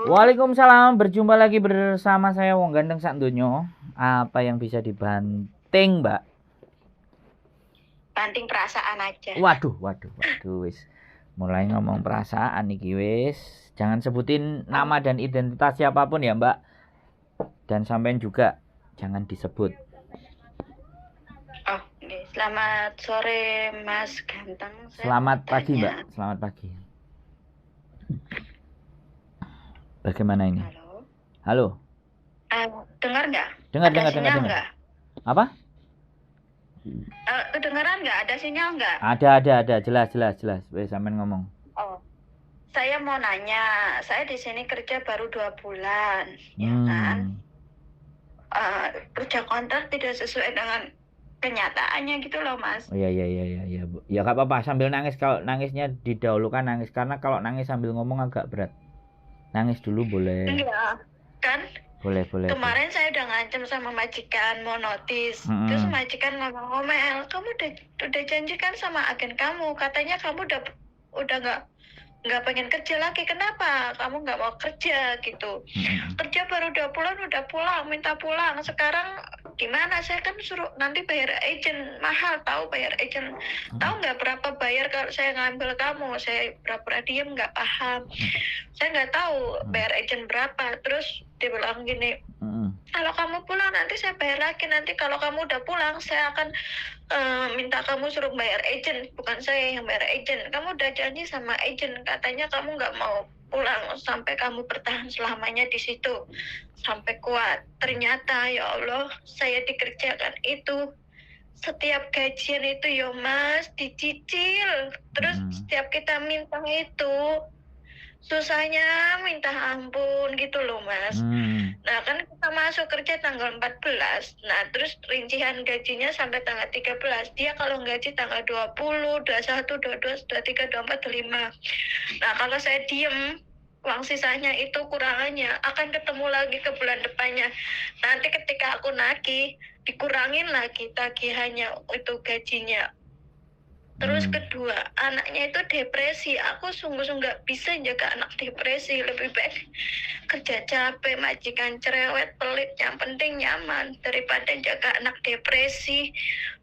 Waalaikumsalam, berjumpa lagi bersama saya Wong Ganteng sak donya. Apa yang bisa dibanting, Mbak? Banting perasaan aja. Waduh, wis. Mulai ngomong perasaan iki wis. Jangan sebutin nama dan identitas siapapun ya, Mbak. Dan sampean juga jangan disebut. Oh, okay. Selamat sore Mas Ganteng. Selamat pagi, Mbak. Selamat pagi. Bagaimana ini? Halo. Dengar nggak? Dengar. Apa? Kedengaran nggak? Ada sinyal nggak? Ada. Jelas. Wes sampean ngomong. Oh, saya mau nanya. Saya di sini kerja baru 2 bulan, ya kan? Kerja kontrak tidak sesuai dengan kenyataannya gitu loh, Mas. Iya. Ya gak apa-apa sambil nangis, kalau nangisnya didahulukan nangis, karena kalau nangis sambil ngomong agak berat. Nangis dulu boleh. Iya, kan? Boleh. Kemarin saya udah ngancam sama majikan mau notis. Terus majikan ngomel-ngomel, kamu udah janjikan sama agen kamu, katanya kamu udah nggak pengen kerja lagi, kenapa kamu nggak mau kerja gitu? Kerja baru 2 bulan udah pulang, minta pulang. Sekarang gimana? Saya kan suruh nanti bayar agent mahal, tahu bayar agent? Tahu nggak berapa bayar kalau saya ngambil kamu? Saya pura-pura diem, nggak paham. Saya nggak tahu bayar agent berapa. Terus dia bilang gini, kalau kamu pulang nanti saya bayar lagi. Nanti kalau kamu udah pulang saya akan minta kamu suruh bayar agent, bukan saya yang bayar agent. Kamu udah janji sama agent, katanya kamu nggak mau pulang sampai kamu bertahan selamanya di situ sampai kuat. Ternyata ya Allah, saya dikerjakan itu setiap gajian itu ya Mas dicicil. Terus setiap kita minta itu susahnya minta ampun gitu loh Mas. Nah kan kita masuk kerja tanggal 14. Nah terus rincian gajinya sampai tanggal 13. Dia kalau gaji tanggal 20, 21, 22, 23, 24, 25. Nah kalau saya diem, uang sisanya itu kurangannya akan ketemu lagi ke bulan depannya. Nanti ketika aku nagih, dikurangin lagi tagihannya itu gajinya. Terus kedua, anaknya itu depresi. Aku sungguh-sungguh nggak bisa jaga anak depresi. Lebih baik kerja capek, majikan cerewet, pelit. Yang penting nyaman daripada jaga anak depresi.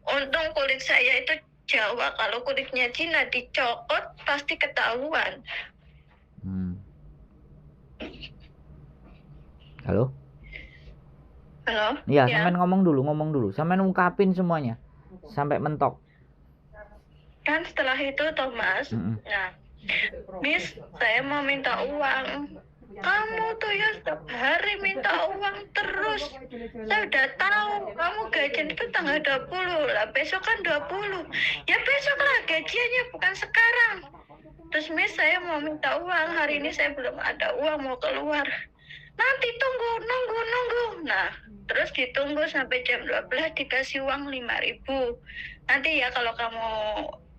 Untung kulit saya itu Jawa. Kalau kulitnya Cina dicokot pasti ketahuan. Halo? Iya, ya. Sampean ngomong dulu. Sampean ungkapin semuanya sampai mentok. Kan setelah itu Thomas, nah, Miss, saya mau minta uang. Kamu tuh ya setiap hari minta uang terus. Saya udah tahu kamu gajian itu tanggal 20 lah, besok kan 20. Ya besok lah gajiannya, bukan sekarang. Terus Miss, saya mau minta uang, hari ini saya belum ada uang mau keluar. Nanti nunggu. Nah, terus ditunggu sampai jam 12 dikasih uang 5.000. Nanti ya kalau kamu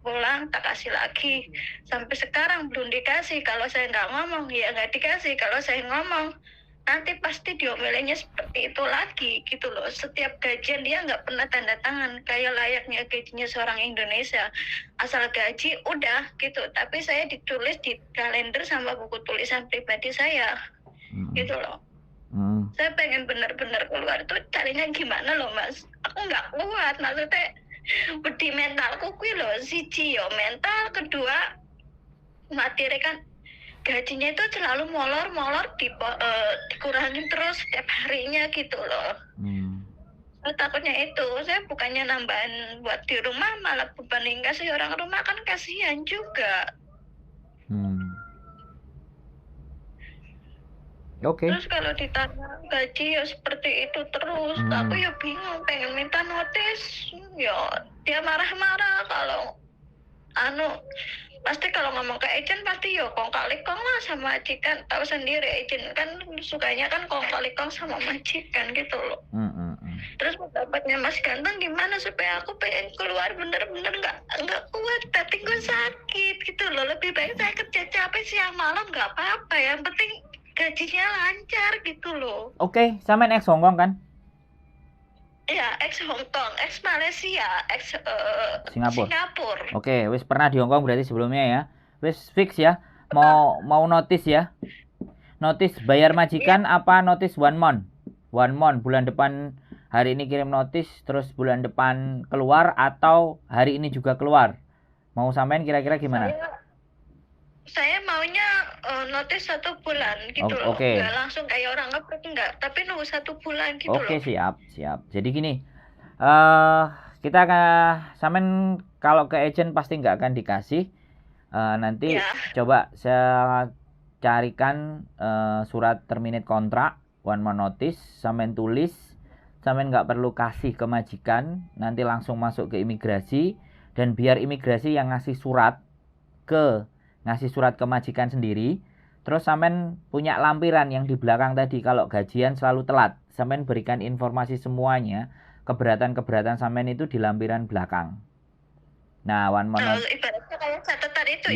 pulang tak kasih lagi. Sampai sekarang belum dikasih. Kalau saya nggak ngomong ya nggak dikasih. Kalau saya ngomong nanti pasti diomelinnya seperti itu lagi gitu loh. Setiap gajian dia nggak pernah tanda tangan kayak layaknya gajinya seorang Indonesia. Asal gaji udah gitu. Tapi saya ditulis di kalender sama buku tulisan pribadi saya gitu loh. Saya pengen benar-benar keluar tuh, carinya gimana loh Mas? Aku nggak kuat, maksudnya bedi mentalku kuwi lho, siji yo mental, kedua materi kan gajinya itu selalu molor dikurangin terus setiap harinya gitu loh. Saya takutnya itu, saya bukannya nambahin buat di rumah malah beban kasih orang rumah, kan kasihan juga. Terus kalau ditanya gaji ya seperti itu terus, aku ya bingung, pengen minta notis, ya dia marah-marah kalau pasti kalau ngomong ke agent pasti ya kong kali kong lah sama majikan. Tahu sendiri agent kan sukanya kan kong kali kong sama majikan gitu loh. Terus pendapatnya Mas Ganteng gimana supaya aku pengen keluar bener-bener nggak kuat, tapi gue sakit gitu loh. Lebih baik saya kerja capek siang malam nggak apa-apa, yang penting gajinya lancar gitu loh. Oke, sampean ex Hongkong kan? Iya, ex Hongkong, ex Malaysia, ex Singapura. Oke, wis pernah di Hongkong berarti sebelumnya ya. Wis fix ya. Mau notis ya. notis bayar majikan apa notis 1 month? 1 month, bulan depan hari ini kirim notis, terus bulan depan keluar atau hari ini juga keluar? Mau sampean kira-kira gimana? Saya maunya notis 1 bulan gitu loh. Oke. Nggak langsung kayak orang ngeprint, enggak. Tapi nunggu 1 bulan gitu loh. Oke, siap. Jadi gini, kita sampean kalau ke agent pasti nggak akan dikasih. Nanti coba saya carikan surat terminate kontrak 1 month notice, sampean tulis, sampean nggak perlu kasih ke majikan, nanti langsung masuk ke imigrasi, dan biar imigrasi yang ngasih surat ke majikan sendiri. Terus sampean punya lampiran yang di belakang tadi, kalau gajian selalu telat, sampean berikan informasi semuanya, keberatan sampean itu di lampiran belakang. Nah, 1 month ibaratnya kayak catatan itu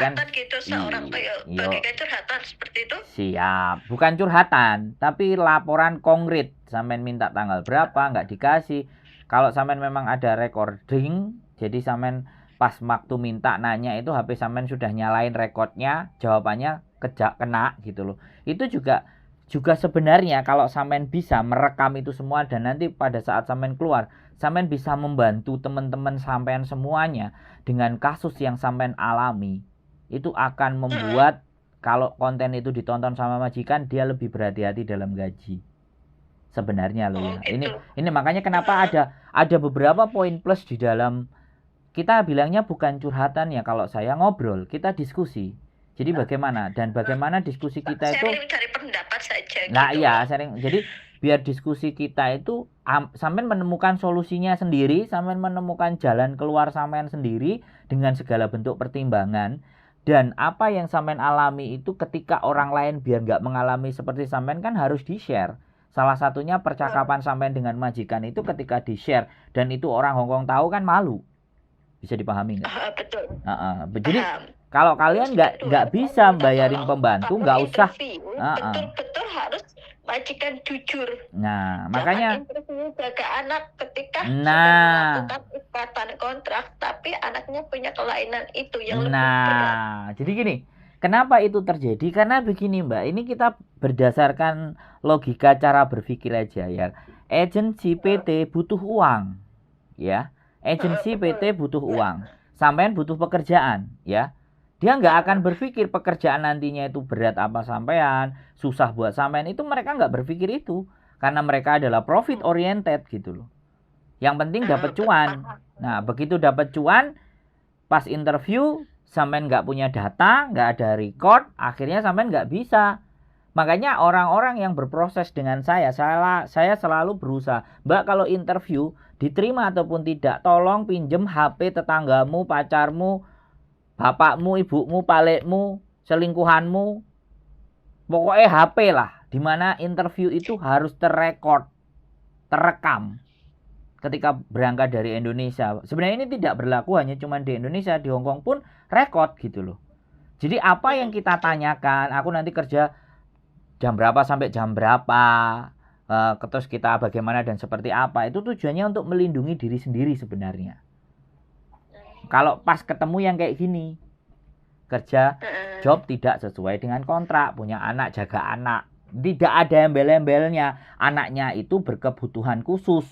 kan gitu, seorang kayak bagikan curhatan seperti itu. Siap, bukan curhatan, tapi laporan konkret. Sampean minta tanggal berapa, nggak dikasih. Kalau sampean memang ada recording, jadi sampean pas waktu minta nanya itu HP sampean sudah nyalain rekodnya, jawabannya kena gitu loh. Itu juga sebenarnya kalau sampean bisa merekam itu semua, dan nanti pada saat sampean keluar, sampean bisa membantu teman-teman sampean semuanya dengan kasus yang sampean alami. Itu akan membuat kalau konten itu ditonton sama majikan, dia lebih berhati-hati dalam gaji. Sebenarnya loh ya. Ini makanya kenapa ada beberapa poin plus di dalam, kita bilangnya bukan curhatan ya, kalau saya ngobrol, kita diskusi. Jadi bagaimana diskusi kita itu cari pendapat saja. Nah gitu. Iya, jadi biar diskusi kita itu sampean menemukan solusinya sendiri, sampean menemukan jalan keluar sampean sendiri dengan segala bentuk pertimbangan, dan apa yang sampean alami itu ketika orang lain biar nggak mengalami seperti sampean kan harus di-share. Salah satunya percakapan sampean dengan majikan itu ketika di-share dan itu orang Hongkong tahu kan malu. Bisa dipahami nggak? Betul. Jadi kalau kalian nggak bisa bayarin pembantu, nggak usah. Betul harus majikan jujur. Nah, makanya interview jaga anak ketika sudah melakukan ikatan kontrak, tapi anaknya punya kelainan itu yang lebih berat. Jadi gini, kenapa itu terjadi? Karena begini Mbak, ini kita berdasarkan logika cara berpikir aja ya. Agensi PT butuh uang, ya. Agensi PT butuh uang. Sampean butuh pekerjaan, ya. Dia nggak akan berpikir pekerjaan nantinya itu berat apa sampean, susah buat sampean, itu mereka nggak berpikir itu. Karena mereka adalah profit oriented gitu loh. Yang penting dapat cuan. Nah, begitu dapat cuan, pas interview, sampean nggak punya data, nggak ada record, akhirnya sampean nggak bisa. Makanya orang-orang yang berproses dengan saya selalu berusaha, Mbak kalau interview, diterima ataupun tidak, tolong pinjem HP tetanggamu, pacarmu, bapakmu, ibumu, palekmu, selingkuhanmu, pokoknya HP lah, dimana interview itu harus terekam ketika berangkat dari Indonesia. Sebenarnya ini tidak berlaku hanya cuma di Indonesia, di Hongkong pun rekod gitu loh. Jadi apa yang kita tanyakan, aku nanti kerja jam berapa sampai jam berapa, terus kita bagaimana dan seperti apa, itu tujuannya untuk melindungi diri sendiri sebenarnya. Kalau pas ketemu yang kayak gini, kerja job tidak sesuai dengan kontrak, punya anak, jaga anak, tidak ada embel-embelnya, anaknya itu berkebutuhan khusus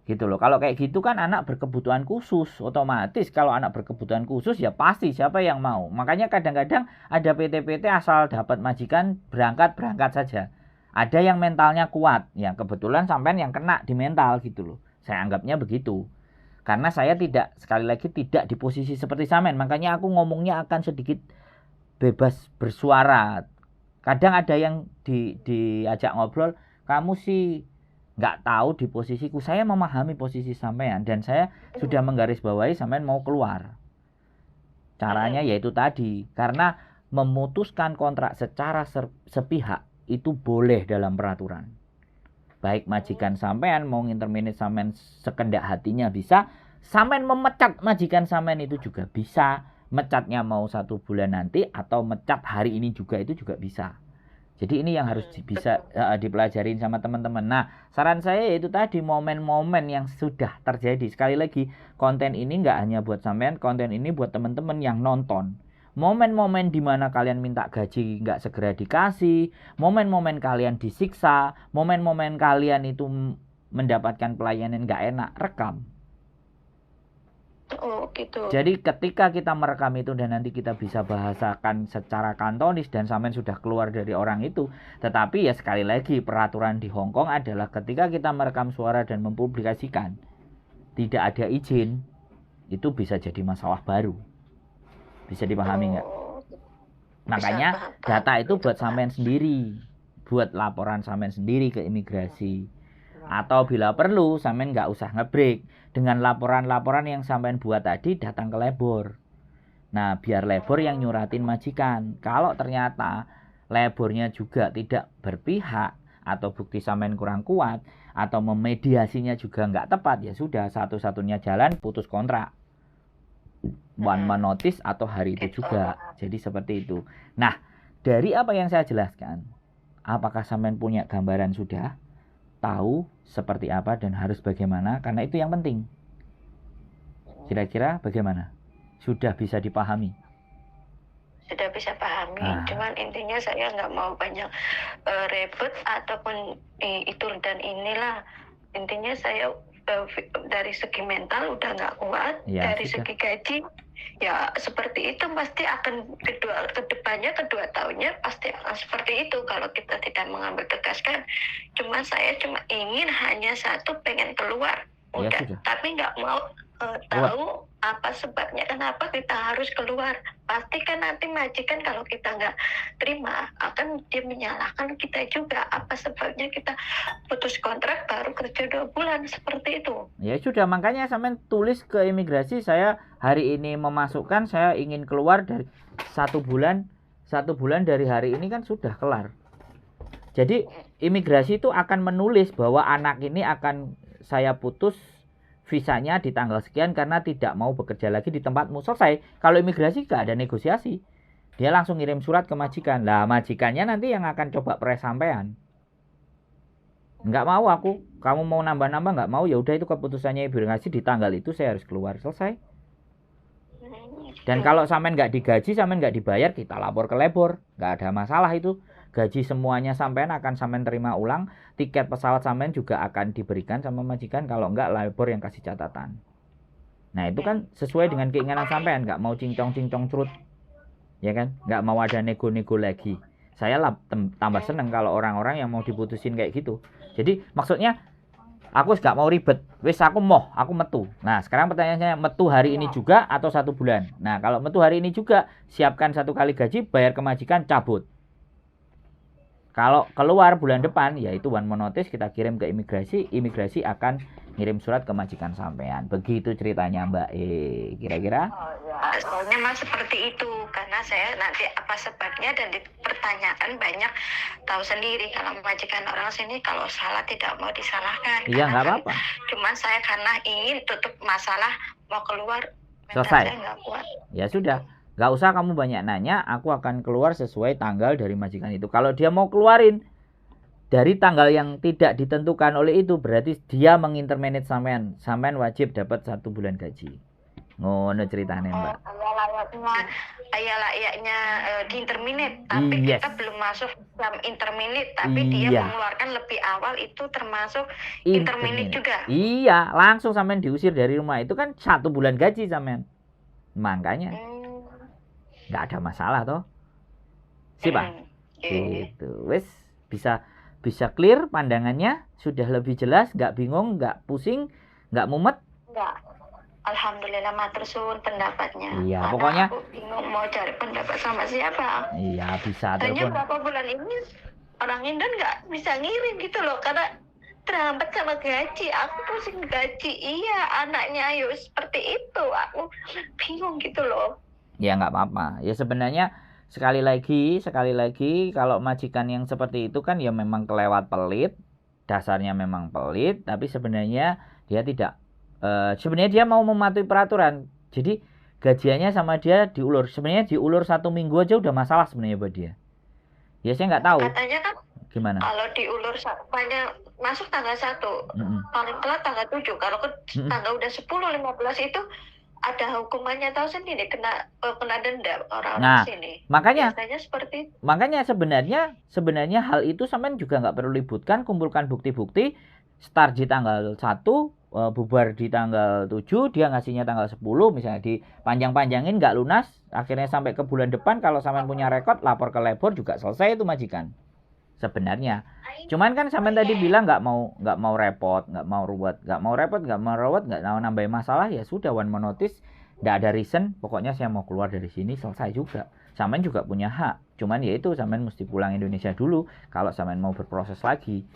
gitu loh. Kalau kayak gitu kan anak berkebutuhan khusus, otomatis kalau anak berkebutuhan khusus ya pasti siapa yang mau. Makanya kadang-kadang ada PT-PT asal dapat majikan berangkat saja. Ada yang mentalnya kuat, ya kebetulan sampean yang kena di mental gitu loh. Saya anggapnya begitu. Karena saya sekali lagi tidak di posisi seperti sampean, makanya aku ngomongnya akan sedikit bebas bersuara. Kadang ada yang diajak ngobrol, kamu sih nggak tahu di posisiku. Saya memahami posisi sampean dan saya sudah menggarisbawahi sampean mau keluar. Caranya yaitu tadi, karena memutuskan kontrak secara sepihak itu boleh dalam peraturan. Baik majikan sampean mau nginterminate sampean sekendak hatinya bisa, sampean memecat majikan sampean itu juga bisa. Mecatnya mau 1 bulan nanti atau mecat hari ini juga, itu juga bisa. Jadi ini yang harus bisa dipelajarin sama teman-teman. Nah, saran saya yaitu tadi, momen-momen yang sudah terjadi. Sekali lagi, konten ini nggak hanya buat sampean, konten ini buat teman-teman yang nonton. momen-momen di mana kalian minta gaji nggak segera dikasih, momen-momen kalian disiksa, momen-momen kalian itu mendapatkan pelayanan nggak enak, rekam. Oh gitu. Jadi ketika kita merekam itu dan nanti kita bisa bahasakan secara kantonis dan sampean sudah keluar dari orang itu. Tetapi ya sekali lagi peraturan di Hong Kong adalah ketika kita merekam suara dan mempublikasikan tidak ada izin, itu bisa jadi masalah baru. Bisa dipahami nggak? Makanya data itu buat sampean sendiri, buat laporan sampean sendiri ke imigrasi. Atau bila perlu sampean nggak usah ngebreak. Dengan laporan-laporan yang sampean buat tadi datang ke labor. Nah biar labor yang nyuratin majikan. Kalau ternyata labornya juga tidak berpihak atau bukti sampean kurang kuat atau memediasinya juga nggak tepat, ya sudah satu-satunya jalan putus kontrak. One man notice atau hari itu juga. Jadi seperti itu. Nah dari apa yang saya jelaskan, apakah sampean punya gambaran sudah? Tahu seperti apa dan harus bagaimana, karena itu yang penting. Kira-kira bagaimana? Sudah bisa dipahami? Sudah bisa pahami, cuman intinya saya nggak mau banyak ribet ataupun itu dan inilah. Intinya saya dari segi mental udah nggak kuat, ya, dari sudah. Segi gaji ya seperti itu pasti akan kedepannya kedua tahunnya pasti akan seperti itu kalau kita tidak mengambil tegas kan. Cuman saya cuma ingin hanya satu, pengen keluar udah, ya, tapi nggak mau tahu apa sebabnya kenapa kita harus keluar. Pasti kan nanti majikan kalau kita nggak terima akan dia menyalahkan kita juga. Apa sebabnya kita putus kontrak baru kerja 2 bulan seperti itu. Ya sudah, makanya sampean tulis ke imigrasi, saya hari ini memasukkan, saya ingin keluar dari 1 bulan dari hari ini, kan sudah kelar. Jadi imigrasi itu akan menulis bahwa anak ini akan saya putus visanya di tanggal sekian karena tidak mau bekerja lagi di tempatmu. Selesai. Kalau imigrasi gak ada negosiasi, dia langsung ngirim surat ke majikan. Lah majikannya nanti yang akan coba pres sampean. Nggak mau aku, kamu mau nambah-nambah nggak mau, ya udah itu keputusannya imigrasi, di tanggal itu saya harus keluar. Selesai. Dan kalau sampean nggak digaji, sampean nggak dibayar, kita lapor ke labor, nggak ada masalah itu. Gaji semuanya sampean akan sampean terima ulang, tiket pesawat sampean juga akan diberikan sama majikan, kalau enggak labor yang kasih catatan. Nah itu kan sesuai dengan keinginan sampean, nggak mau cincong-cincong cerut, ya kan, nggak mau ada nego-nego lagi. Saya tambah seneng kalau orang-orang yang mau diputusin kayak gitu. Jadi maksudnya aku nggak mau ribet, wis aku metu. Nah sekarang pertanyaannya, metu hari ini juga atau 1 bulan? Nah kalau metu hari ini juga, siapkan 1 kali gaji, bayar ke majikan, cabut. Kalau keluar bulan depan, yaitu one man notice, kita kirim ke imigrasi, imigrasi akan ngirim surat ke majikan sampean. Begitu ceritanya Mbak kira-kira? Oh, ya. Soalnya mas seperti itu, karena saya nanti apa sebabnya dan dipertanyakan banyak, tahu sendiri kalau majikan orang sini kalau salah tidak mau disalahkan. Iya nggak apa-apa. Cuman saya karena ingin tutup masalah, mau keluar, selesai. Saya nggak kuat. Ya sudah. Gak usah kamu banyak nanya, aku akan keluar sesuai tanggal dari majikan itu. Kalau dia mau keluarin dari tanggal yang tidak ditentukan oleh itu, berarti dia mengintermanage sampean. Sampean wajib dapat 1 bulan gaji. Ngono ceritanya Mbak. Layaknya diinterminate, tapi kita belum masuk jam interminate, tapi dia mengeluarkan lebih awal, itu termasuk interminate juga. Iya, langsung sampean diusir dari rumah, itu kan 1 bulan gaji sampean. Makanya nggak ada masalah toh, sih Pak. Gitu, wes bisa clear pandangannya, sudah lebih jelas, nggak bingung, nggak pusing, nggak mumet. Nggak, alhamdulillah matur suwun pendapatnya. Iya, pokoknya aku bingung mau cari pendapat sama siapa. Iya bisa. Hanya berapa bulan ini orang Indan nggak bisa ngirim gitu loh, karena terhambat sama gaji. Aku pusing gaji, anaknya ayo seperti itu, aku bingung gitu loh. Ya nggak apa-apa. Ya sebenarnya sekali lagi kalau majikan yang seperti itu kan ya memang kelewat pelit, dasarnya memang pelit, tapi sebenarnya dia tidak sebenarnya dia mau mematuhi peraturan. Jadi gajiannya sama dia diulur. Sebenarnya diulur 1 minggu aja udah masalah sebenarnya buat dia. Ya saya nggak tahu. Katanya kan gimana? Kalau diulur banyak masuk tanggal 1, paling telat tanggal 7. Kalau ke tanggal udah 10, 15 itu ada hukumannya, tahu sendiri kena denda orang Nah, sini. makanya Biasanya seperti itu. Makanya sebenarnya hal itu sampean juga nggak perlu ributkan, kumpulkan bukti-bukti, start di tanggal 1, bubar di tanggal 7, dia ngasihnya tanggal 10, misalnya dipanjang-panjangin nggak lunas, akhirnya sampai ke bulan depan, kalau sampean punya rekod, lapor ke labor juga selesai itu majikan. Sebenarnya. Cuman kan sampean tadi bilang nggak mau repot, nggak mau ruwet, nggak mau nambah masalah, ya sudah, one more notice, nggak ada reason, pokoknya saya mau keluar dari sini, selesai juga. Sampean juga punya hak, cuman ya itu sampean mesti pulang Indonesia dulu kalau sampean mau berproses lagi,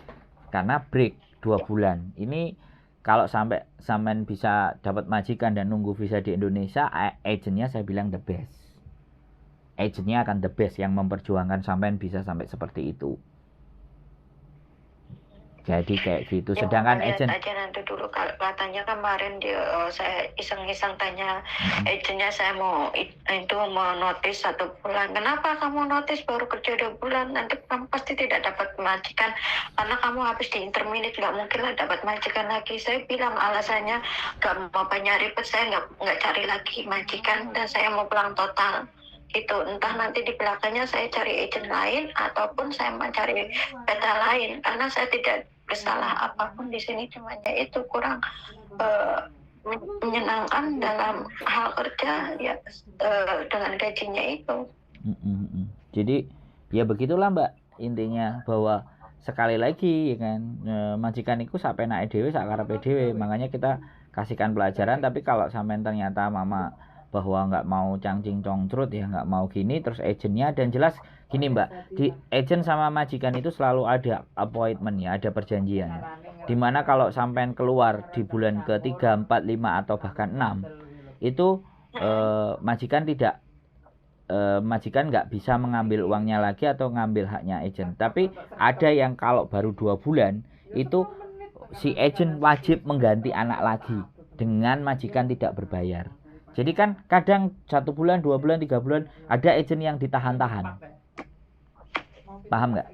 karena break 2 bulan ini. Kalau sampai sampean bisa dapat majikan dan nunggu visa di Indonesia, agentnya saya bilang the best, agentnya akan the best yang memperjuangkan sampean bisa sampai seperti itu. Jadi kayak gitu. Sedangkan agent aja nanti dulu, katanya kemarin saya iseng-iseng tanya agentnya, saya mau notis 1 bulan. Kenapa kamu notis baru kerja 2 bulan? Nanti kamu pasti tidak dapat majikan karena kamu habis di interminate, nggak mungkin lah dapat majikan lagi. Saya bilang alasannya nggak mau banyak ribet, saya nggak cari lagi majikan dan saya mau pulang total. Itu entah nanti di belakangnya saya cari agent lain ataupun saya mencari peta lain, karena saya tidak bersalah apapun di sini, cuma itu kurang menyenangkan dalam hal kerja ya, dengan gajinya itu. Jadi ya begitulah Mbak, intinya bahwa sekali lagi ya kan, majikan itu sak penake dhewe, sak karepe dhewe, makanya kita kasihkan pelajaran. Tapi kalau sampean ternyata mama bahwa nggak mau cangcing congcrut ya, nggak mau gini, terus agentnya, dan jelas gini Mbak, di agent sama majikan itu selalu ada appointment ya, ada perjanjian, dimana kalau sampean keluar di bulan ke-3, 4, 5 atau bahkan 6 itu majikan nggak bisa mengambil uangnya lagi atau ngambil haknya agent. Tapi ada yang kalau baru 2 bulan itu si agent wajib mengganti anak lagi dengan majikan tidak berbayar. Jadi kan kadang 1 bulan, 2 bulan, 3 bulan ada agent yang ditahan-tahan. Paham nggak?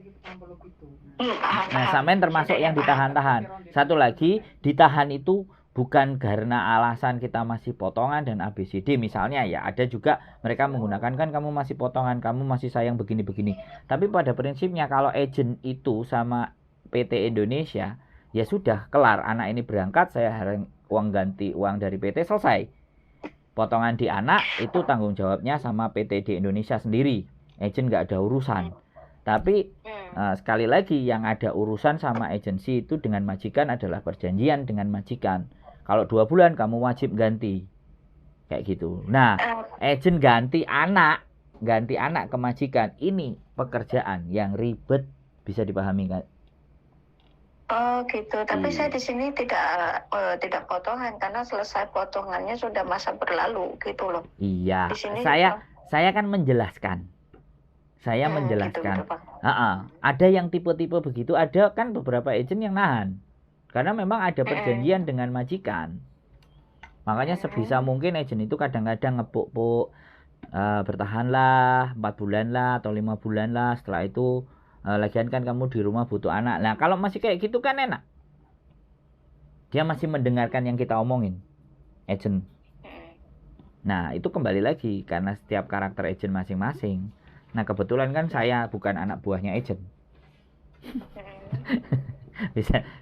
Nah, sampean termasuk yang ditahan-tahan. Satu lagi, ditahan itu bukan karena alasan kita masih potongan dan ABCD misalnya ya, ada juga mereka menggunakan kan kamu masih potongan, kamu masih sayang begini-begini. Tapi pada prinsipnya kalau agent itu sama PT Indonesia, ya sudah kelar, anak ini berangkat, saya harus uang ganti uang dari PT, selesai. Potongan di anak itu tanggung jawabnya sama PT di Indonesia sendiri, agent nggak ada urusan. Tapi sekali lagi yang ada urusan sama agensi itu dengan majikan adalah perjanjian dengan majikan. Kalau 2 bulan kamu wajib ganti, kayak gitu. Nah, agent ganti anak ke majikan, ini pekerjaan yang ribet, bisa dipahami nggak? Oh gitu, tapi saya di sini tidak potongan karena selesai potongannya sudah masa berlalu gitu loh. Iya, saya kan menjelaskan. Gitu, Ada yang tipe-tipe begitu, ada kan beberapa agent yang nahan. Karena memang ada perjanjian dengan majikan. Makanya sebisa mungkin agent itu kadang-kadang ngepuk-puk, bertahanlah 4 bulan lah atau 5 bulan lah, setelah itu lagian kan kamu di rumah butuh anak. Nah kalau masih kayak gitu kan enak, dia masih mendengarkan yang kita omongin, agent. Nah itu kembali lagi karena setiap karakter agent masing-masing. Nah kebetulan kan saya bukan anak buahnya agent.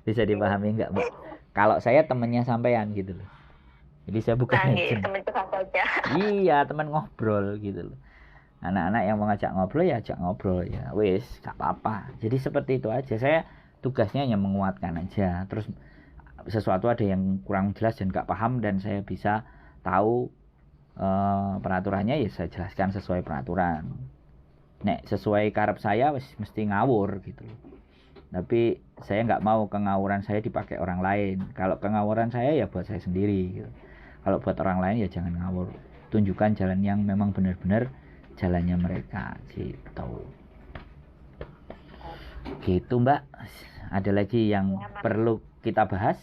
bisa dipahami nggak Mbak? Kalau saya temennya sampean gitu loh, jadi saya bukan agent. Iya, teman ngobrol gitu loh. Anak-anak yang mau ngajak ngobrol ya ajak ngobrol ya, wis gak apa-apa. Jadi seperti itu aja, saya tugasnya hanya menguatkan aja. Terus sesuatu ada yang kurang jelas dan gak paham dan saya bisa tahu peraturannya, ya saya jelaskan sesuai peraturan. Nek sesuai karep saya wis mesti ngawur gitu. Tapi saya nggak mau kengawuran saya dipakai orang lain. Kalau kengawuran saya ya buat saya sendiri gitu. Kalau buat orang lain ya jangan ngawur, tunjukkan jalan yang memang benar-benar jalannya mereka gitu. Gitu Mbak, ada lagi yang perlu kita bahas?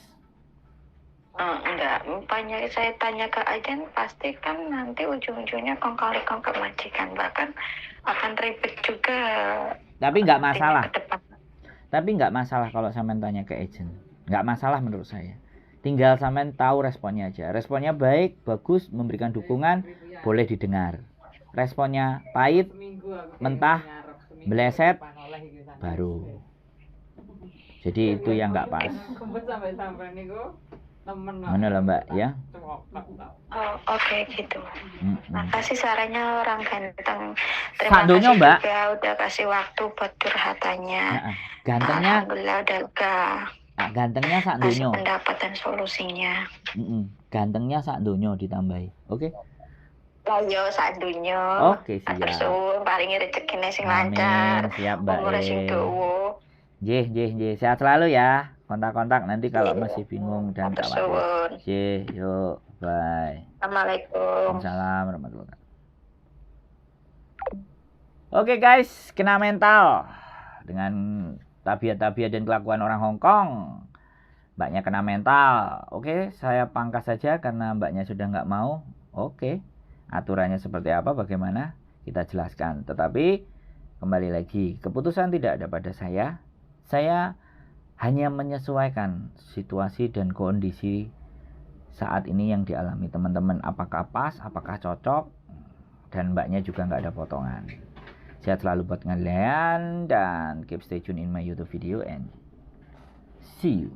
Enggak, banyak saya tanya ke agen pasti kan nanti ujung-ujungnya kong kali kong ke majikan, bahkan akan ribet juga. Tapi nggak masalah. Tapi nggak masalah kalau sampean tanya ke agent, nggak masalah menurut saya. Tinggal sampean tahu responnya aja. Responnya baik, bagus, memberikan dukungan, boleh didengar. Responnya pahit, mentah, meleset, baru. Jadi itu yang nggak pas. Mana lah Mbak ya? Oh, oke gitu. Makasih sarannya orang ganteng. Terima Sandonya, kasih Mbak. juga udah kasih waktu buat curhatannya. Gantengnya, Alhamdulillah udah lega. gantengnya sak Kasih donyo. pendapat dan solusinya. Gantengnya sak donyo ditambahi. Oke? Lah yo sak dunyo. Oke, siap. Atur suwun paringi rezekine sing Amin, lancar. siap Mbak. Umure sing dawa. Jih. Sehat selalu ya. Kontak-kontak nanti kalau masih bingung dan Atur khawatir. suwun. Jih, yuk. Bye. Assalamualaikum. Waalaikumsalam warahmatullahi wabarakatuh. Oke guys, kena mental dengan tabiat-tabiat dan kelakuan orang Hong Kong. Mbaknya kena mental. Oke, saya pangkas saja karena mbaknya sudah nggak mau. Oke, aturannya seperti apa, bagaimana kita jelaskan. Tetapi kembali lagi, keputusan tidak ada pada saya. Saya hanya menyesuaikan situasi dan kondisi saat ini yang dialami teman-teman. Apakah pas, apakah cocok, dan mbaknya juga nggak ada potongan. Sehat selalu buat kalian dan keep stay tune in my YouTube video and see you.